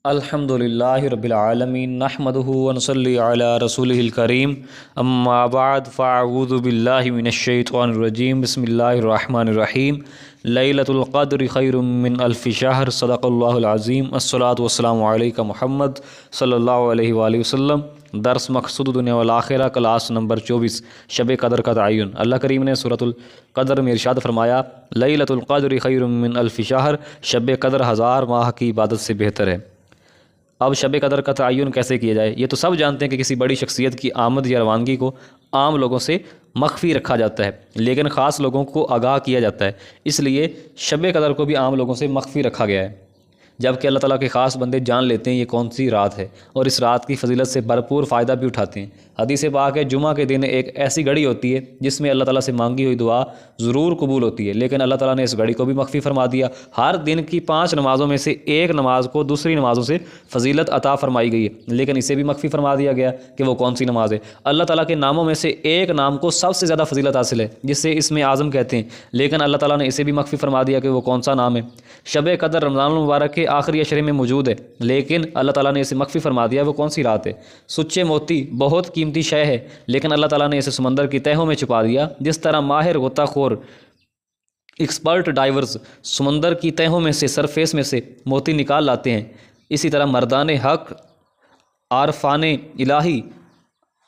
الحمدللہ رب العالمین نحمدہ ونصلی علی رسولہ الکریم اما بعد فاعوذ باللہ من الشیطان الرجیم بسم اللہ الرحمن الرحیم لیلۃ القدر خیر من الف شہر صدق اللہ العظیم الصلاۃ والسلام علیکہ محمد صلی اللہ علیہ وآلہ وسلم۔ درس مقصود دنیا والآخرہ، کلاس نمبر 24، شب قدر کا تعین۔ اللہ کریم نے سورۃ القدر میں ارشاد فرمایا لیلۃ القدر خیر من الف شہر، شب قدر 1000 ماہ کی عبادت سے بہتر ہے۔ اب شب قدر کا تعین کیسے کیا جائے؟ یہ تو سب جانتے ہیں کہ کسی بڑی شخصیت کی آمد یا روانگی کو عام لوگوں سے مخفی رکھا جاتا ہے، لیکن خاص لوگوں کو آگاہ کیا جاتا ہے، اس لیے شب قدر کو بھی عام لوگوں سے مخفی رکھا گیا ہے، جبکہ اللہ تعالیٰ کے خاص بندے جان لیتے ہیں یہ کون سی رات ہے اور اس رات کی فضیلت سے بھرپور فائدہ بھی اٹھاتے ہیں۔ حدیث پاک ہے جمعہ کے دن ایک ایسی گھڑی ہوتی ہے جس میں اللہ تعالیٰ سے مانگی ہوئی دعا ضرور قبول ہوتی ہے، لیکن اللہ تعالیٰ نے اس گھڑی کو بھی مخفی فرما دیا۔ ہر دن کی 5 نمازوں میں سے ایک نماز کو دوسری نمازوں سے فضیلت عطا فرمائی گئی ہے، لیکن اسے بھی مخفی فرما دیا گیا کہ وہ کون سی نماز ہے۔ اللہ تعالیٰ کے ناموں میں سے ایک نام کو سب سے زیادہ فضیلت حاصل ہے جسے اسم اعظم کہتے ہیں، لیکن اللہ تعالیٰ نے اسے بھی مخفی فرما دیا کہ وہ کون سا نام ہے۔ شب قدر رمضان المبارک کے آخری عشرے میں موجود ہے، لیکن اللہ تعالیٰ نے اسے مخفی فرما دیا وہ کون سی رات ہے۔ سچے موتی بہت قیمتی شے ہے، لیکن اللہ تعالیٰ نے اسے سمندر کی تہوں میں چھپا دیا، جس طرح ماہر غوطہ خور ایکسپرٹ ڈائیورز سمندر کی تہوں میں سے سرفیس میں سے موتی نکال لاتے ہیں، اسی طرح مردان حق عارفان الہی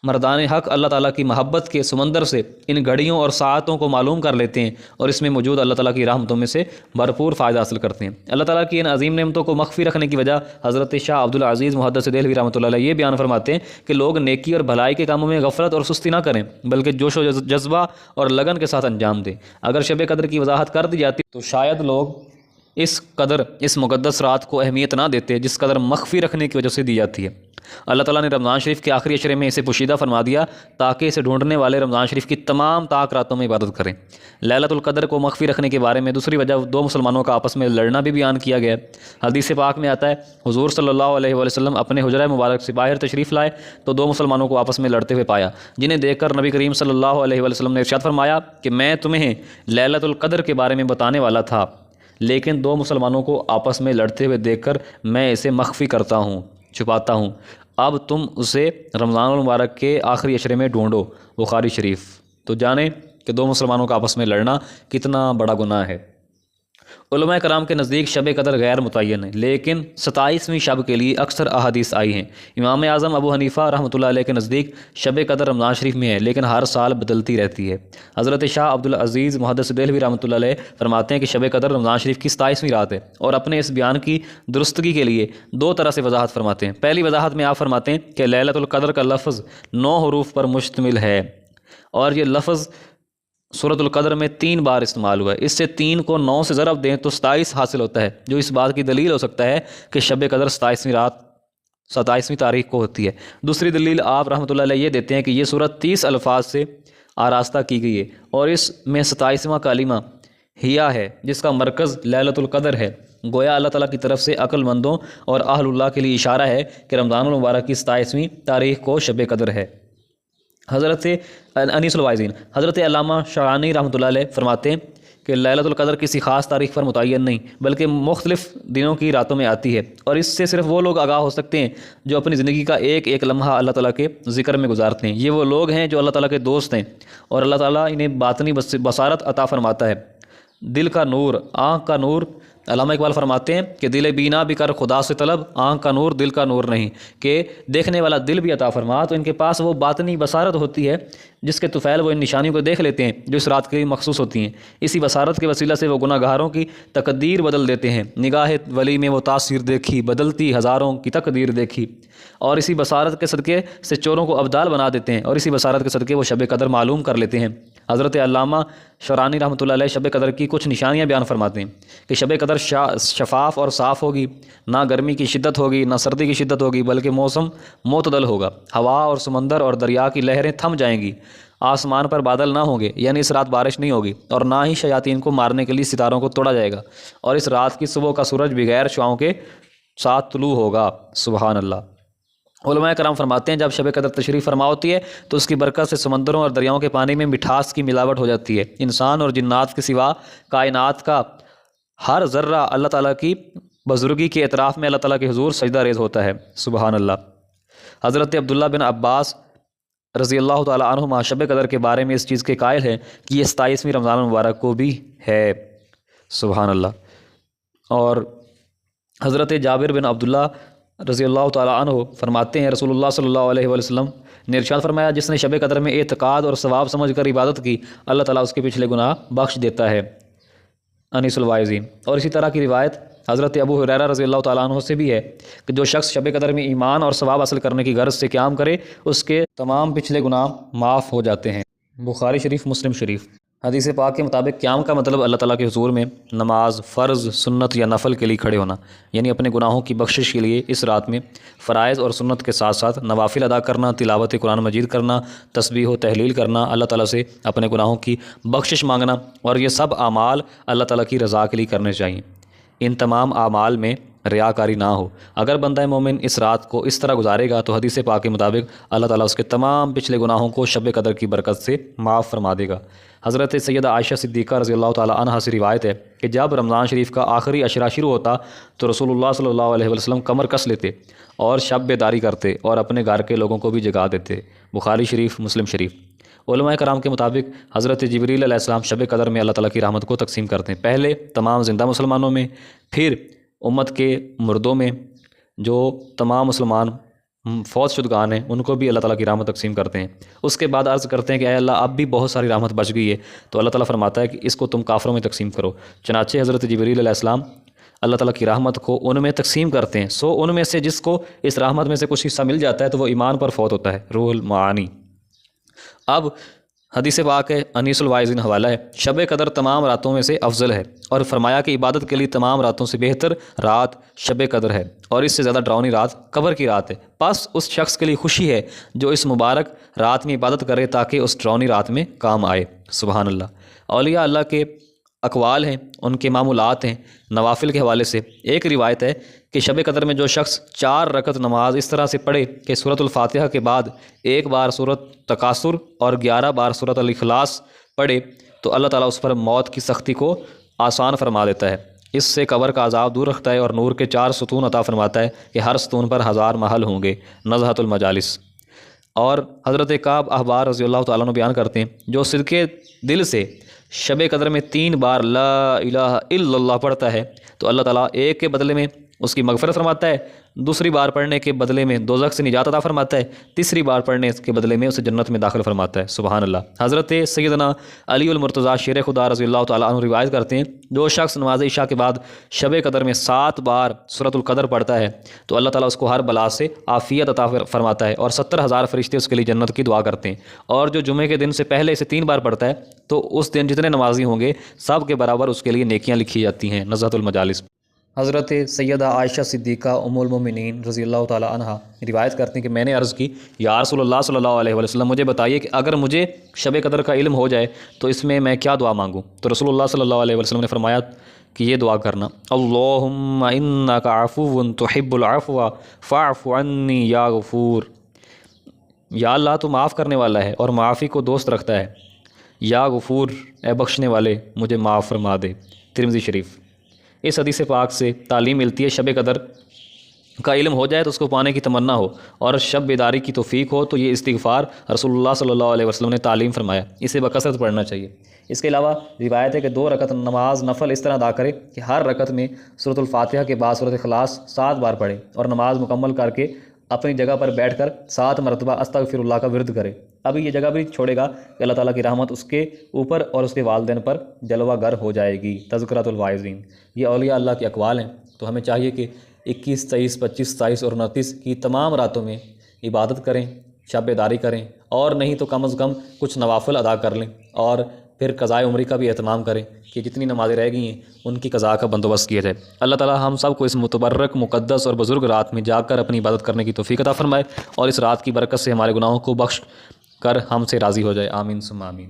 مردان حق اللہ تعالیٰ کی محبت کے سمندر سے ان گھڑیوں اور ساعتوں کو معلوم کر لیتے ہیں اور اس میں موجود اللہ تعالیٰ کی رحمتوں میں سے بھرپور فائدہ حاصل کرتے ہیں۔ اللہ تعالیٰ کی ان عظیم نعمتوں کو مخفی رکھنے کی وجہ حضرت شاہ عبدالعزیز محدث دہلوی رحمۃ اللہ علیہ یہ بیان فرماتے ہیں کہ لوگ نیکی اور بھلائی کے کاموں میں غفلت اور سستی نہ کریں، بلکہ جوش و جذبہ اور لگن کے ساتھ انجام دیں۔ اگر شب قدر کی وضاحت کر دی جاتی تو شاید لوگ اس مقدس رات کو اہمیت نہ دیتے جس قدر مخفی رکھنے کی وجہ سے دی جاتی ہے۔ اللہ تعالیٰ نے رمضان شریف کے آخری عشرے میں اسے پوشیدہ فرما دیا تاکہ اسے ڈھونڈنے والے رمضان شریف کی تمام طاق راتوں میں عبادت کریں۔ لیلۃ القدر کو مخفی رکھنے کے بارے میں دوسری وجہ 2 مسلمانوں کا آپس میں لڑنا بھی بیان کیا گیا ہے۔ حدیث پاک میں آتا ہے حضور صلی اللہ علیہ وآلہ وسلم اپنے حجرہ مبارک سے باہر تشریف لائے تو 2 مسلمانوں کو آپس میں لڑتے ہوئے پایا، جنہیں دیکھ کر نبی کریم صلی اللہ علیہ وآلہ وسلم نے ارشاد فرمایا کہ میں تمہیں لیلۃ القدر کے بارے میں بتانے والا تھا، لیکن 2 مسلمانوں کو آپس میں لڑتے ہوئے دیکھ کر میں اسے مخفی کرتا ہوں، چھپاتا ہوں، اب تم اسے رمضان المبارک کے آخری عشرے میں ڈھونڈو۔ بخاری شریف۔ تو جانیں کہ 2 مسلمانوں کا آپس میں لڑنا کتنا بڑا گناہ ہے۔ علماء کرام کے نزدیک شب قدر غیر متعین ہے، لیکن 27ویں شب کے لیے اکثر احادیث آئی ہیں۔ امام اعظم ابو حنیفہ رحمۃ اللہ علیہ کے نزدیک شب قدر رمضان شریف میں ہے، لیکن ہر سال بدلتی رہتی ہے۔ حضرت شاہ عبدالعزیز محدث دہلوی رحمۃ اللہ علیہ فرماتے ہیں کہ شب قدر رمضان شریف کی 27ویں رات ہے، اور اپنے اس بیان کی درستگی کے لیے 2 طرح سے وضاحت فرماتے ہیں۔ پہلی وضاحت میں آپ فرماتے ہیں کہ لیلۃ القدر کا لفظ 9 حروف پر مشتمل ہے، اور یہ لفظ سورۃ القدر میں 3 بار استعمال ہوا ہے۔ اس سے 3 کو 9 سے ضرب دیں تو 27 حاصل ہوتا ہے، جو اس بات کی دلیل ہو سکتا ہے کہ شب قدر 27ویں تاریخ کو ہوتی ہے۔ دوسری دلیل آپ رحمۃ اللہ علیہ یہ دیتے ہیں کہ یہ سورت 30 الفاظ سے آراستہ کی گئی ہے، اور اس میں 27واں کلمہ ہیا ہے جس کا مرکز لیلۃ القدر ہے۔ گویا اللہ تعالیٰ کی طرف سے عقل مندوں اور اہل اللہ کے لیے اشارہ ہے کہ رمضان المبارک کی 27ویں تاریخ کو شب قدر ہے۔ حضرت انیس الوائزین حضرت علامہ شعرانی رحمۃ اللہ علیہ فرماتے ہیں کہ لیلۃ القدر کسی خاص تاریخ پر متعین نہیں، بلکہ مختلف دنوں کی راتوں میں آتی ہے، اور اس سے صرف وہ لوگ آگاہ ہو سکتے ہیں جو اپنی زندگی کا ایک ایک لمحہ اللہ تعالیٰ کے ذکر میں گزارتے ہیں۔ یہ وہ لوگ ہیں جو اللہ تعالیٰ کے دوست ہیں، اور اللہ تعالیٰ انہیں باطنی بصارت عطا فرماتا ہے، دل کا نور، آنکھ کا نور۔ علامہ اقبال فرماتے ہیں کہ دل بینا بھی کر خدا سے طلب، آنکھ کا نور دل کا نور نہیں، کہ دیکھنے والا دل بھی عطا فرما، تو ان کے پاس وہ باطنی بصارت ہوتی ہے جس کے طفیل وہ ان نشانیوں کو دیکھ لیتے ہیں جو اس رات کے لیے مخصوص ہوتی ہیں۔ اسی بصارت کے وسیلہ سے وہ گناہ گاروں کی تقدیر بدل دیتے ہیں۔ نگاہ ولی میں وہ تاثیر دیکھی، بدلتی ہزاروں کی تقدیر دیکھی، اور اسی بصارت کے صدقے سے چوروں کو ابدال بنا دیتے ہیں، اور اسی بصارت کے صدقے وہ شب قدر معلوم کر لیتے ہیں۔ حضرت علامہ شعرانی رحمۃ اللہ علیہ شب قدر کی کچھ نشانیاں بیان فرماتے ہیں کہ شب قدر شفاف اور صاف ہوگی، نہ گرمی کی شدت ہوگی نہ سردی کی شدت ہوگی، بلکہ موسم معتدل ہوگا۔ ہوا اور سمندر اور دریا کی لہریں تھم جائیں گی، آسمان پر بادل نہ ہوں گے، یعنی اس رات بارش نہیں ہوگی، اور نہ ہی شیاطین کو مارنے کے لیے ستاروں کو توڑا جائے گا، اور اس رات کی صبح کا سورج بغیر شعاؤں کے ساتھ طلوع ہوگا۔ سبحان اللہ۔ علماء کرام فرماتے ہیں جب شب قدر تشریف فرما ہوتی ہے تو اس کی برکت سے سمندروں اور دریاؤں کے پانی میں مٹھاس کی ملاوٹ ہو جاتی ہے۔ انسان اور جنات کے سوا کائنات کا ہر ذرہ اللہ تعالیٰ کی بزرگی کے اعتراف میں اللہ تعالیٰ کے حضور سجدہ ریز ہوتا ہے۔ سبحان اللہ۔ حضرت عبداللہ بن عباس رضی اللہ تعالیٰ عنہما شب قدر کے بارے میں اس چیز کے قائل ہیں کہ یہ 27ویں رمضان المبارک کو بھی ہے۔ سبحان اللہ۔ اور حضرت جابر بن عبداللہ رضی اللہ تعالیٰ عنہ فرماتے ہیں رسول اللہ صلی اللہ علیہ وسلم نے ارشاد فرمایا، جس نے شب قدر میں اعتقاد اور ثواب سمجھ کر عبادت کی، اللہ تعالیٰ اس کے پچھلے گناہ بخش دیتا ہے۔ انیس الواعظین۔ اور اسی طرح کی روایت حضرت ابو ہریرہ رضی اللہ تعالیٰ عنہ سے بھی ہے کہ جو شخص شب قدر میں ایمان اور ثواب حاصل کرنے کی غرض سے قیام کرے، اس کے تمام پچھلے گناہ معاف ہو جاتے ہیں۔ بخاری شریف، مسلم شریف۔ حدیث پاک کے مطابق قیام کا مطلب اللہ تعالیٰ کے حضور میں نماز، فرض، سنت یا نفل کے لیے کھڑے ہونا، یعنی اپنے گناہوں کی بخشش کے لیے اس رات میں فرائض اور سنت کے ساتھ ساتھ نوافل ادا کرنا، تلاوت قرآن مجید کرنا، تسبیح و تحلیل کرنا، اللہ تعالیٰ سے اپنے گناہوں کی بخشش مانگنا، اور یہ سب اعمال اللہ تعالیٰ کی رضا کے لیے کرنے چاہئیں۔ ان تمام اعمال میں ریاکاری نہ ہو۔ اگر بندہ مومن اس رات کو اس طرح گزارے گا تو حدیث پاک کے مطابق اللہ تعالیٰ اس کے تمام پچھلے گناہوں کو شب قدر کی برکت سے معاف فرما دے گا۔ حضرت سیدہ عائشہ صدیقہ رضی اللہ تعالیٰ عنہا سے روایت ہے کہ جب رمضان شریف کا آخری عشرہ شروع ہوتا تو رسول اللہ صلی اللہ علیہ وسلم کمر کس لیتے اور شب بیداری کرتے اور اپنے گھر کے لوگوں کو بھی جگا دیتے۔ بخاری شریف، مسلم شریف۔ علماء کرام کے مطابق حضرت جبریل علیہ السلام شب قدر میں اللہ تعالیٰ کی رحمت کو تقسیم کرتے ہیں، پہلے تمام زندہ مسلمانوں میں، پھر امت کے مردوں میں، جو تمام مسلمان فوت شدگان ہیں ان کو بھی اللہ تعالیٰ کی رحمت تقسیم کرتے ہیں۔ اس کے بعد عرض کرتے ہیں کہ اے اللہ اب بھی بہت ساری رحمت بچ گئی ہے، تو اللہ تعالیٰ فرماتا ہے کہ اس کو تم کافروں میں تقسیم کرو۔ چنانچہ حضرت جبریل علیہ السلام اللہ تعالیٰ کی رحمت کو ان میں تقسیم کرتے ہیں، سو ان میں سے جس کو اس رحمت میں سے کچھ حصہ مل جاتا ہے تو وہ ایمان پر فوت ہوتا ہے۔ روح المعانی۔ اب حدیث پاک ہے، انیس الواعظین حوالہ ہے، شب قدر تمام راتوں میں سے افضل ہے، اور فرمایا کہ عبادت کے لیے تمام راتوں سے بہتر رات شب قدر ہے، اور اس سے زیادہ ڈراؤنی رات قبر کی رات ہے۔ پس اس شخص کے لیے خوشی ہے جو اس مبارک رات میں عبادت کرے تاکہ اس ڈراؤنی رات میں کام آئے۔ سبحان اللہ۔ اولیاء اللہ کے اقوال ہیں، ان کے معمولات ہیں۔ نوافل کے حوالے سے ایک روایت ہے کہ شب قدر میں جو شخص 4 رکعت نماز اس طرح سے پڑھے کہ سورۃ الفاتحہ کے بعد 1 بار سورۃ تکاثر اور 11 بار سورۃ الاخلاص پڑھے تو اللہ تعالیٰ اس پر موت کی سختی کو آسان فرما دیتا ہے، اس سے قبر کا عذاب دور رکھتا ہے، اور نور کے 4 ستون عطا فرماتا ہے کہ ہر ستون پر 1000 محل ہوں گے۔ نزہۃ المجالس۔ اور حضرت کعب احبار رضی اللہ تعالیٰ عنہ بیان کرتے ہیں جو صدقے دل سے شب قدر میں 3 بار لا الہ الا اللہ پڑھتا ہے تو اللہ تعالیٰ ایک کے بدلے میں اس کی مغفرت فرماتا ہے، دوسری بار پڑھنے کے بدلے میں دوزخ سے نجات عطا فرماتا ہے، تیسری بار پڑھنے کے بدلے میں اسے جنت میں داخل فرماتا ہے۔ سبحان اللہ۔ حضرت سیدنا علی المرتضیٰ شیر خدا رضی اللہ تعالیٰ عنہ روایت کرتے ہیں جو شخص نماز عشاء کے بعد شب قدر میں 7 بار سورۃ القدر پڑھتا ہے تو اللہ تعالیٰ اس کو ہر بلا سے عافیت عطا فرماتا ہے، اور 70,000 فرشتے اس کے لیے جنت کی دعا کرتے ہیں، اور جو جمعے کے دن سے پہلے اسے 3 بار پڑھتا ہے تو اس دن جتنے نمازی ہوں گے سب کے برابر اس کے لیے نیکیاں لکھی جاتی ہیں۔ نزہۃ المجالس۔ حضرت سیدہ عائشہ صدیقہ ام المومنین رضی اللہ تعالیٰ عنہا روایت کرتے ہیں کہ میں نے عرض کی یا رسول اللہ صلی اللہ علیہ وسلم مجھے بتائیے کہ اگر مجھے شب قدر کا علم ہو جائے تو اس میں کیا دعا مانگوں؟ تو رسول اللہ صلی اللہ علیہ وسلم نے فرمایا کہ یہ دعا کرنا، اللہم انک عفو تحب العفو فاعف عنی یا غفور۔ یا اللہ تو معاف کرنے والا ہے اور معافی کو دوست رکھتا ہے، یا غفور اے بخشنے والے مجھے معاف فرما دے۔ ترمذی شریف۔ اس حدیث پاک سے تعلیم ملتی ہے شب قدر کا علم ہو جائے تو اس کو پانے کی تمنا ہو اور شب بیداری کی توفیق ہو تو یہ استغفار رسول اللہ صلی اللہ علیہ وسلم نے تعلیم فرمایا، اسے بکثرت پڑھنا چاہیے۔ اس کے علاوہ روایت ہے کہ 2 رکعت نماز نفل اس طرح ادا کرے کہ ہر رکعت میں سورۃ الفاتحہ کے بعد سورۃ اخلاص 7 بار پڑھے، اور نماز مکمل کر کے اپنی جگہ پر بیٹھ کر 7 مرتبہ استغفر اللہ کا ورد کرے۔ ابھی یہ جگہ بھی چھوڑے گا کہ اللہ تعالیٰ کی رحمت اس کے اوپر اور اس کے والدین پر جلوہ گر ہو جائے گی۔ تذکرۃ الواعظین۔ یہ اولیاء اللہ کے اقوال ہیں، تو ہمیں چاہیے کہ 21، 23، 25، 27 اور 29 کی تمام راتوں میں عبادت کریں، شب بیداری کریں، اور نہیں تو کم از کم کچھ نوافل ادا کر لیں، اور پھر قضاء عمری کا بھی اہتمام کریں کہ جتنی نمازیں رہ گئی ہیں ان کی قضاء کا بندوبست کیا جائے۔ اللہ تعالیٰ ہم سب کو اس متبرک، مقدس اور بزرگ رات میں جاگ کر اپنی عبادت کرنے کی توفیق عطا فرمائے، اور اس رات کی برکت سے ہمارے گناہوں کو بخش کر ہم سے راضی ہو جائے۔ آمین ثم آمین۔